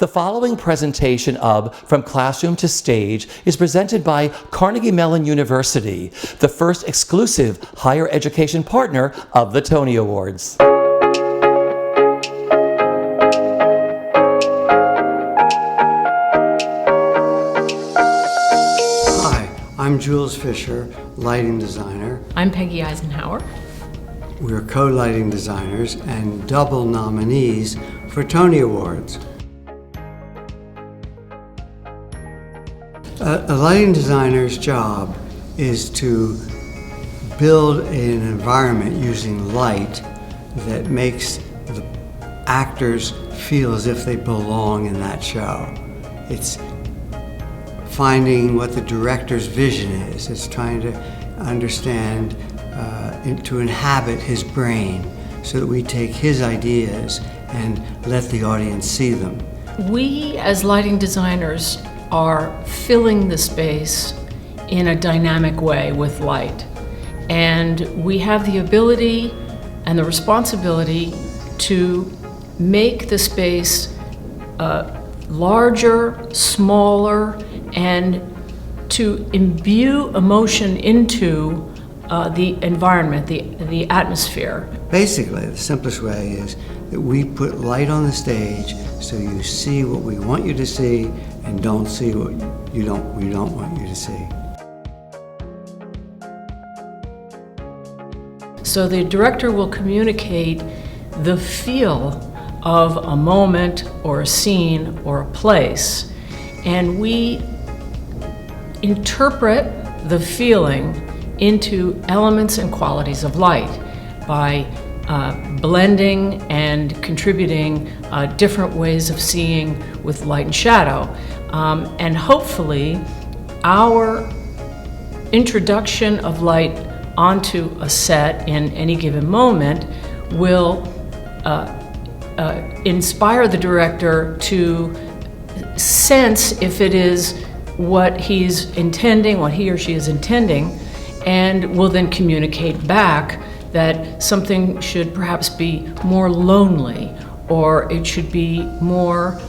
The following presentation of From Classroom to Stage is presented by Carnegie Mellon University, the first exclusive higher education partner of the Tony Awards. Hi, I'm Jules Fisher, lighting designer. I'm Peggy Eisenhauer. We're co-lighting designers and double nominees for Tony Awards. A lighting designer's job is to build an environment using light that makes the actors feel as if they belong in that show. It's finding what the director's vision is. It's trying to understand, to inhabit his brain so that we take his ideas and let the audience see them. We, as lighting designers, are filling the space in a dynamic way with light. And we have the ability and the responsibility to make the space larger, smaller, and to imbue emotion into the environment, the atmosphere. Basically, the simplest way is that we put light on the stage so you see what we want you to see and don't see what we don't want you to see. So the director will communicate the feel of a moment or a scene or a place, and we interpret the feeling into elements and qualities of light by blending and contributing different ways of seeing with light and shadow. And hopefully our introduction of light onto a set in any given moment will inspire the director to sense if it is what he's intending, what he or she is intending, and will then communicate back that something should perhaps be more lonely, or it should be more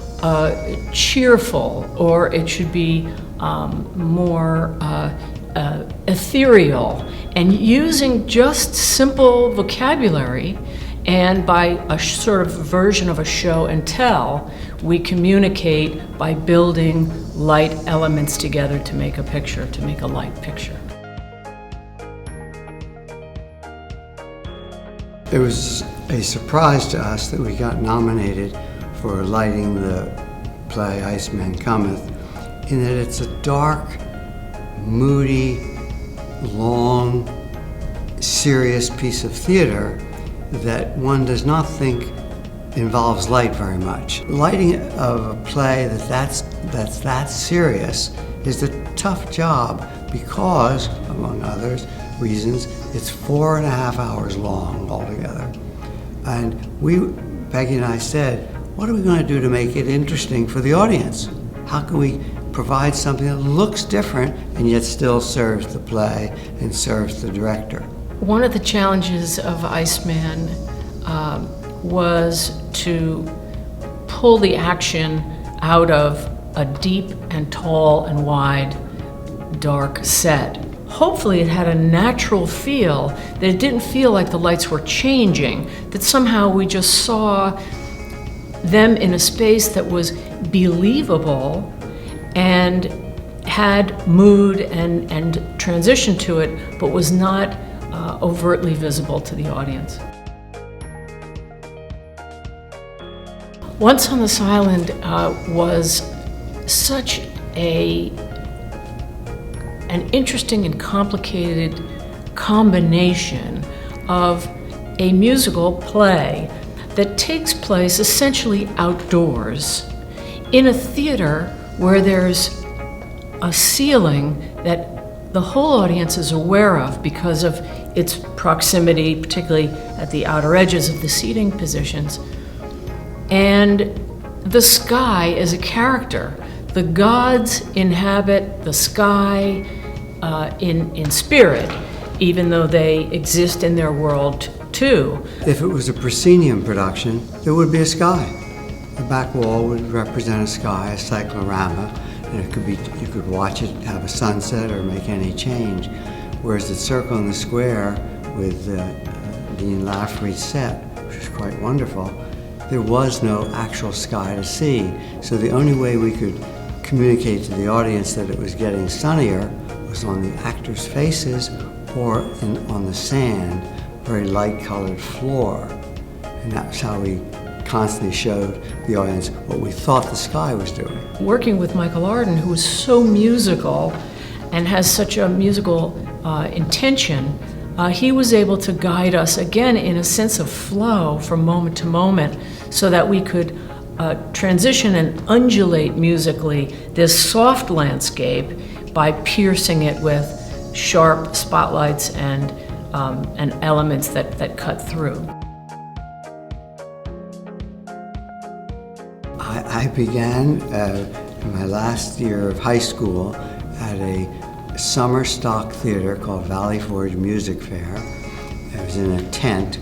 cheerful, or it should be more ethereal. And using just simple vocabulary, and by a sort of version of a show and tell, we communicate by building light elements together to make a picture, to make a light picture. It was a surprise to us that we got nominated for lighting the play Iceman, Cometh, in that it's a dark, moody, long, serious piece of theater that one does not think involves light very much. Lighting of a play that's that serious is a tough job because, among others, reasons, it's 4.5 hours long altogether. And Peggy and I said, what are we going to do to make it interesting for the audience? How can we provide something that looks different and yet still serves the play and serves the director? One of the challenges of Iceman was to pull the action out of a deep and tall and wide dark set. Hopefully it had a natural feel, that it didn't feel like the lights were changing, that somehow we just saw them in a space that was believable and had mood and transition to it, but was not overtly visible to the audience. Once on This Island was such an interesting and complicated combination of a musical play that takes place essentially outdoors in a theater where there's a ceiling that the whole audience is aware of because of its proximity, particularly at the outer edges of the seating positions. And the sky is a character. The gods inhabit the sky in spirit, even though they exist in their world too. If it was a proscenium production, there would be a sky. The back wall would represent a sky, a cyclorama, and it could be, you could watch it have a sunset or make any change. Whereas the circle in the square with Dean Lafferty's set, which was quite wonderful, there was no actual sky to see. So the only way we could communicate to the audience that it was getting sunnier was on the actors' faces or on the sand, very light-colored floor. And that's how we constantly showed the audience what we thought the sky was doing. Working with Michael Arden, who is so musical and has such a musical intention, he was able to guide us again in a sense of flow from moment to moment so that we could transition and undulate musically this soft landscape by piercing it with sharp spotlights and elements that cut through. I began in my last year of high school at a summer stock theater called Valley Forge Music Fair. I was in a tent,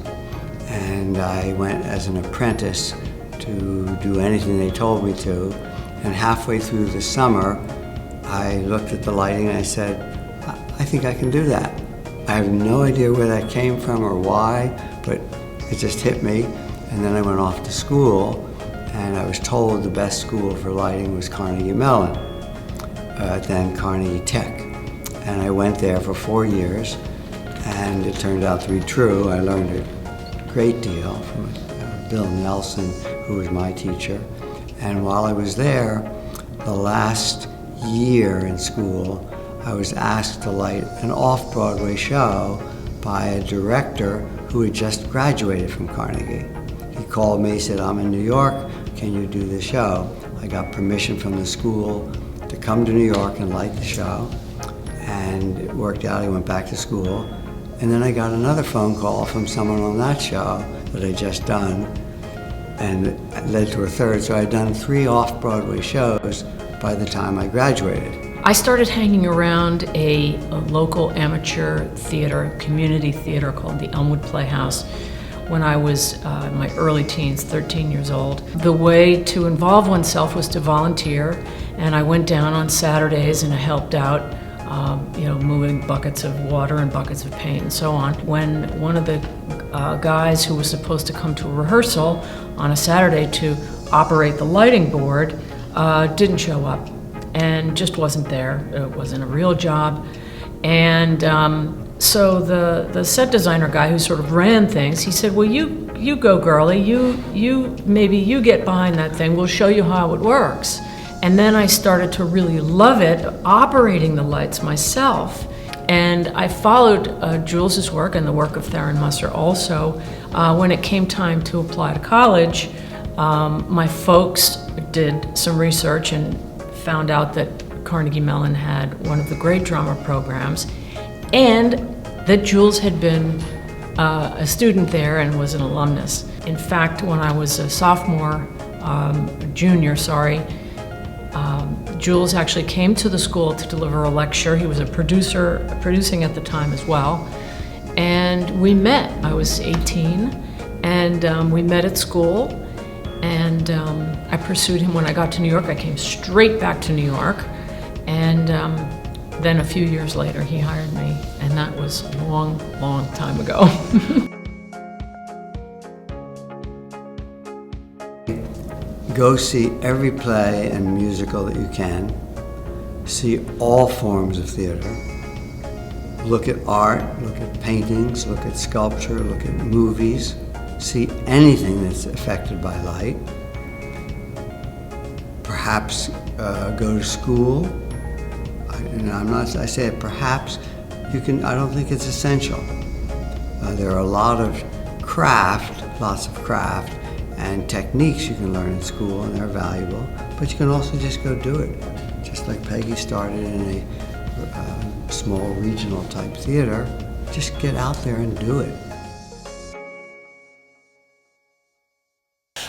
and I went as an apprentice to do anything they told me to. And halfway through the summer, I looked at the lighting and I said, I think I can do that. I have no idea where that came from or why, but it just hit me. And then I went off to school, and I was told the best school for lighting was Carnegie Mellon, then Carnegie Tech. And I went there for 4 years, and it turned out to be true. I learned a great deal from Bill Nelson, who was my teacher. And while I was there, the last year in school, I was asked to light an off-Broadway show by a director who had just graduated from Carnegie. He called me, said, I'm in New York, can you do the show? I got permission from the school to come to New York and light the show, and it worked out. He went back to school, and then I got another phone call from someone on that show that I'd just done, and it led to a third, so I'd done 3 off-Broadway shows by the time I graduated. I started hanging around a local amateur theater, community theater called the Elmwood Playhouse when I was in my early teens, 13 years old. The way to involve oneself was to volunteer, and I went down on Saturdays and I helped out, moving buckets of water and buckets of paint and so on. When one of the guys who was supposed to come to a rehearsal on a Saturday to operate the lighting board didn't show up and just wasn't there. It wasn't a real job. And so the set designer guy who sort of ran things, he said, well, you go, girlie, maybe you get behind that thing, we'll show you how it works. And then I started to really love it, operating the lights myself. And I followed Jules's work and the work of Theron Musser also. When it came time to apply to college, my folks did some research and found out that Carnegie Mellon had one of the great drama programs, and that Jules had been a student there and was an alumnus. In fact, when I was a junior, Jules actually came to the school to deliver a lecture. He was producing at the time as well. And we met. I was 18, and we met at school. And I pursued him when I got to New York. I came straight back to New York. And then a few years later, he hired me. And that was a long, long time ago. Go see every play and musical that you can. See all forms of theater. Look at art, look at paintings, look at sculpture, look at movies. See anything that's affected by light. Perhaps go to school. I say it perhaps. I don't think it's essential. There are a lot of lots of craft, and techniques you can learn in school, and they're valuable, but you can also just go do it. Just like Peggy started in a small regional type theater, just get out there and do it.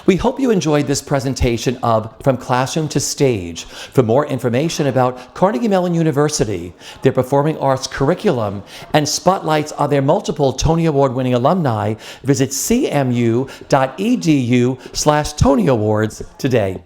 We hope you enjoyed this presentation of From Classroom to Stage. For more information about Carnegie Mellon University, their performing arts curriculum, and spotlights on their multiple Tony Award-winning alumni, visit cmu.edu/Tony Awards today.